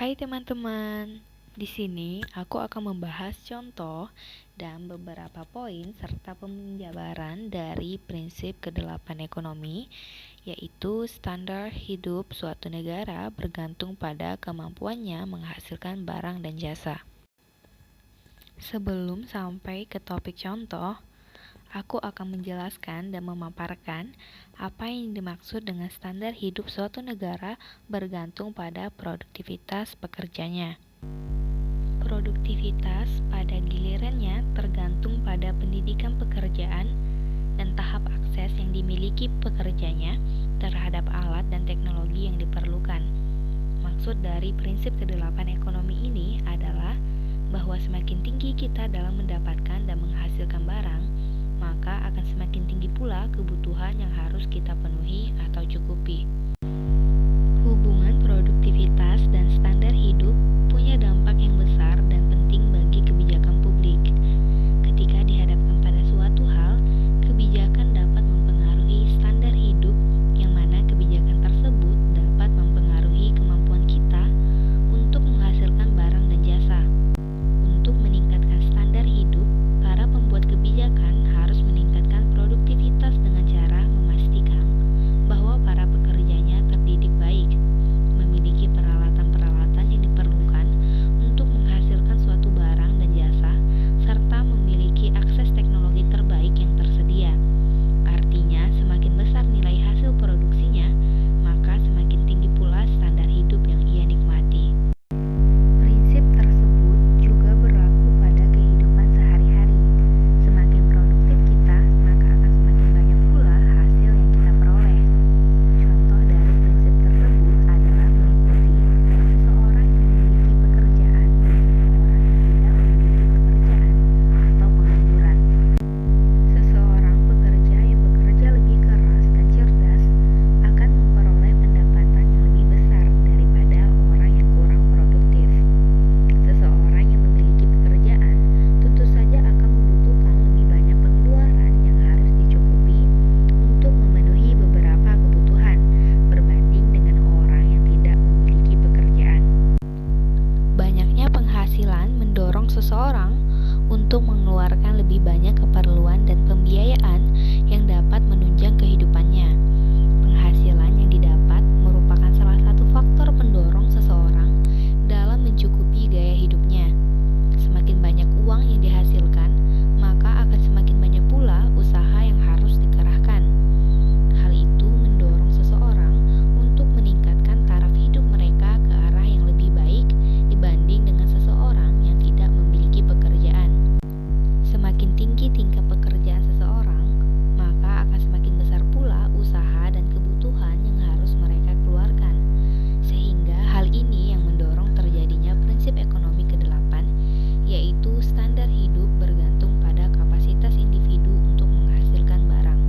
Hai teman-teman, di sini aku akan membahas contoh dan beberapa poin serta penjabaran dari prinsip kedelapan ekonomi, yaitu standar hidup suatu negara bergantung pada kemampuannya menghasilkan barang dan jasa. Sebelum sampai ke topik contoh, aku akan menjelaskan dan memaparkan apa yang dimaksud dengan standar hidup suatu negara bergantung pada produktivitas pekerjanya. Produktivitas pada gilirannya tergantung pada pendidikan pekerjaan dan tahap akses yang dimiliki pekerjanya terhadap alat dan teknologi yang diperlukan. Maksud dari prinsip kedelapan ekonomi ini adalah bahwa semakin tinggi kita dalam mendapatkan dan menghasilkan barang, maka akan semakin tinggi pula kebutuhan yang harus kita penuhi atau cukupi. Hubungan produktivitas dan standar hidup punya dampak yang besar dan penting bagi kebijakan publik. Ketika dihadapkan pada suatu hal, kebijakan dapat mempengaruhi standar hidup, yang mana kebijakan tersebut dapat mempengaruhi kemampuan kita untuk menghasilkan barang dan jasa. Untuk meningkatkan standar hidup, para pembuat kebijakan harus meningkatkan produktivitas dengan cara memastikan bahwa para pekerjanya terdidik baik, memiliki peralatan-peralatan yang diperlukan untuk menghasilkan suatu barang dan jasa, serta memiliki akses teknologi terbaik yang tersedia. Artinya, semakin besar nilai hasil produksinya, maka semakin tinggi pula standar hidup yang ia nikmati. Prinsip tersebut juga berlaku pada kehidupan sehari-hari. Semakin produktif kita, maka akan semakin banyak pula hasil yang kita peroleh. Contoh dari prinsip tersebut adalah mengikuti seseorang yang memiliki pekerjaan dan seseorang yang tidak memiliki pekerjaan atau pengangguran. Seseorang pekerja yang bekerja lebih keras dan cerdas akan memperoleh pendapatan yang lebih besar daripada orang yang kurang produktif. Seseorang yang memiliki pekerjaan tentu saja akan membutuhkan lebih banyak pengeluaran yang harus dicukupi untuk memenuhi beberapa kebutuhan berbanding dengan orang yang tidak memiliki pekerjaan. Banyaknya penghasilan mendorong seseorang untuk mengeluarkan lebih banyak keperluan dan pembiayaan yang dapat menunjang kehidupannya. Penghasilan yang didapat merupakan salah satu faktor pendorong seseorang dalam mencukupi gaya hidupnya. Semakin banyak uang yang dihasilkan, maka akan semakin banyak pula usaha yang harus dikerahkan. Hal itu mendorong seseorang untuk meningkatkan taraf hidup mereka ke arah yang lebih baik dibanding dengan seseorang yang tidak memiliki pekerjaan. Semakin tinggi tingkat pekerjaan seseorang, maka akan semakin besar pula usaha dan kebutuhan yang harus mereka keluarkan. Sehingga hal ini yang mendorong terjadinya prinsip ekonomi kedelapan, yaitu standar hidup bergantung pada kapasitas individu untuk menghasilkan barang.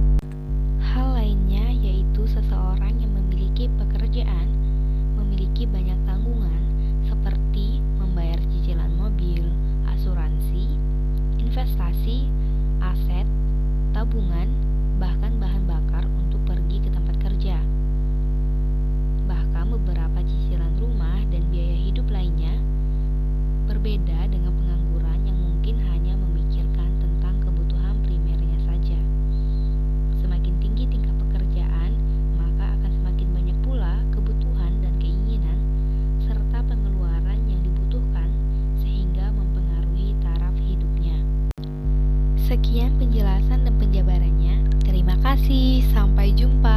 Hal lainnya yaitu seseorang yang memiliki pekerjaan memiliki banyak tanggungan seperti membayar cicilan mobil, asuransi, investasi, aset, tabungan, bahkan bahan bakar untuk pergi ke tempat kerja. Bahkan beberapa cicilan rumah dan biaya hidup lainnya. Berbeda dengan pengangguran yang mungkin hanya memikirkan tentang kebutuhan primernya saja. Semakin tinggi tingkat pekerjaan, maka akan semakin banyak pula kebutuhan dan keinginan serta pengeluaran yang dibutuhkan sehingga mempengaruhi taraf hidupnya. Sekian penjelasan dan penjabarannya. Terima kasih, sampai jumpa.